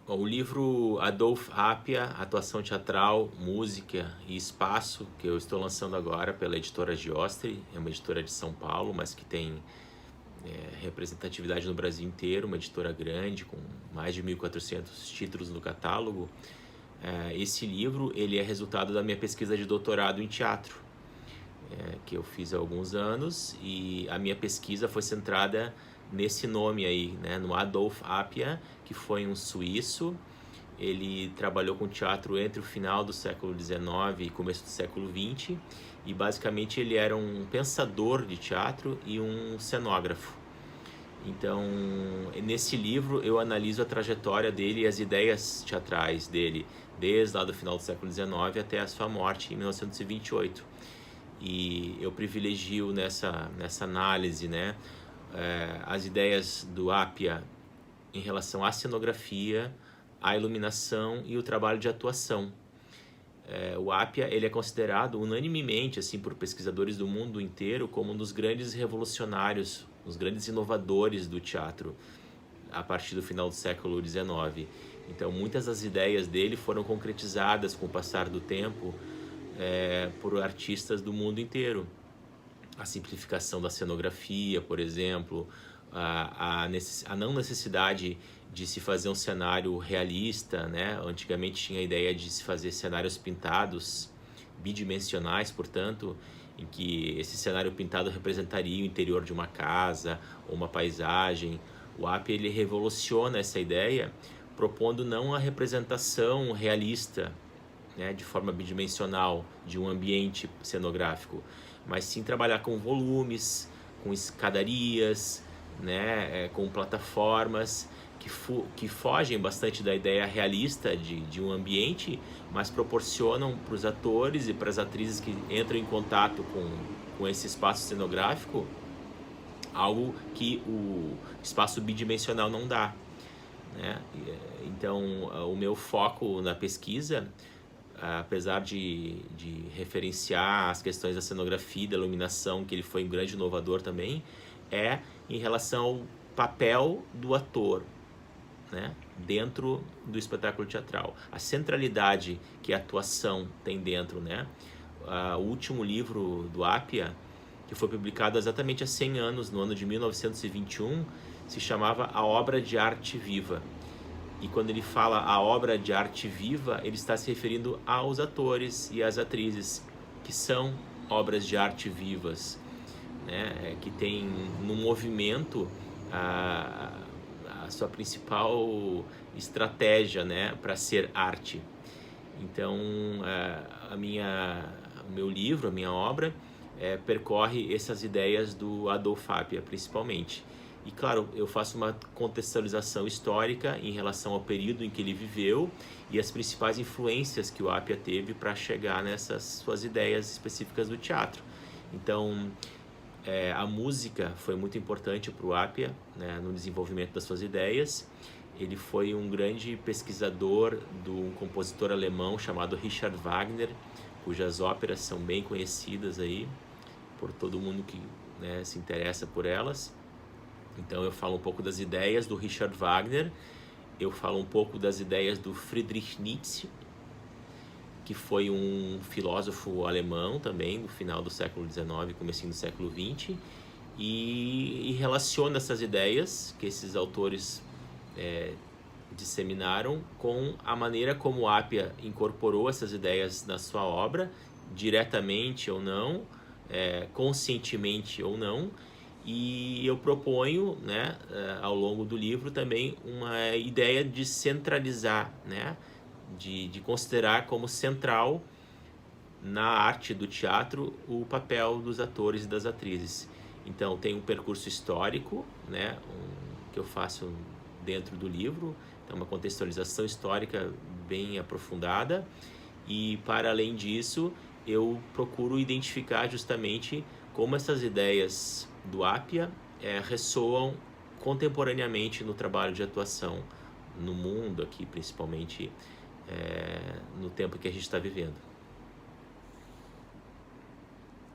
O livro Adolf Appia, Atuação Teatral, Música e Espaço, que eu estou lançando agora pela editora Giostre, é uma editora de São Paulo, mas que tem representatividade no Brasil inteiro, uma editora grande, com mais de 1.400 títulos no catálogo. Esse livro ele é resultado da minha pesquisa de doutorado em teatro, que eu fiz há alguns anos, e a minha pesquisa foi centrada nesse nome aí, né, no Adolf Appia, que foi um suíço. Ele trabalhou com teatro entre o final do século XIX e começo do século XX, e basicamente ele era um pensador de teatro e um cenógrafo. Então, nesse livro eu analiso a trajetória dele e as ideias teatrais dele, desde lá do final do século XIX até a sua morte em 1928. E eu privilegio nessa análise, né, as ideias do Appia em relação à cenografia, à iluminação e o trabalho de atuação. O Appia ele é considerado unanimemente assim por pesquisadores do mundo inteiro como um dos grandes revolucionários, os grandes inovadores do teatro a partir do final do século XIX. Então muitas das ideias dele foram concretizadas com o passar do tempo por artistas do mundo inteiro. A simplificação da cenografia, por exemplo, a não necessidade de se fazer um cenário realista, né? Antigamente tinha a ideia de se fazer cenários pintados, bidimensionais, portanto, em que esse cenário pintado representaria o interior de uma casa ou uma paisagem. O Appia ele revoluciona essa ideia, propondo não a representação realista, né, de forma bidimensional de um ambiente cenográfico, mas sim trabalhar com volumes, com escadarias, né, com plataformas que fogem bastante da ideia realista de um ambiente, mas proporcionam para os atores e para as atrizes que entram em contato com esse espaço cenográfico algo que o espaço bidimensional não dá, né? Então, o meu foco na pesquisa, apesar de referenciar as questões da cenografia e da iluminação, que ele foi um grande inovador também, é em relação ao papel do ator, né, dentro do espetáculo teatral. A centralidade que a atuação tem dentro, né? O último livro do Appia, que foi publicado exatamente há 100 anos, no ano de 1921, se chamava A Obra de Arte Viva. E quando ele fala a obra de arte viva, ele está se referindo aos atores e às atrizes, que são obras de arte vivas, né? Que tem no movimento a sua principal estratégia, né, para ser arte. Então, o meu livro, a minha obra, percorre essas ideias do Adolf Appia, principalmente. E claro, eu faço uma contextualização histórica em relação ao período em que ele viveu e as principais influências que o Appia teve para chegar nessas suas ideias específicas do teatro. Então, a música foi muito importante para o Appia, né, no desenvolvimento das suas ideias. Ele foi um grande pesquisador de um compositor alemão chamado Richard Wagner, cujas óperas são bem conhecidas aí por todo mundo que, né, se interessa por elas. Então eu falo um pouco das ideias do Richard Wagner, eu falo um pouco das ideias do Friedrich Nietzsche, que foi um filósofo alemão também, do final do século XIX, comecinho do século XX, e relaciona essas ideias que esses autores disseminaram com a maneira como o Appia incorporou essas ideias na sua obra, diretamente ou não, conscientemente ou não. E eu proponho, né, ao longo do livro também uma ideia de centralizar, né, de considerar como central na arte do teatro o papel dos atores e das atrizes. Então tem um percurso histórico, né, que eu faço dentro do livro, então uma contextualização histórica bem aprofundada, e para além disso eu procuro identificar justamente como essas ideias do Appia ressoam contemporaneamente no trabalho de atuação no mundo aqui, principalmente no tempo que a gente está vivendo.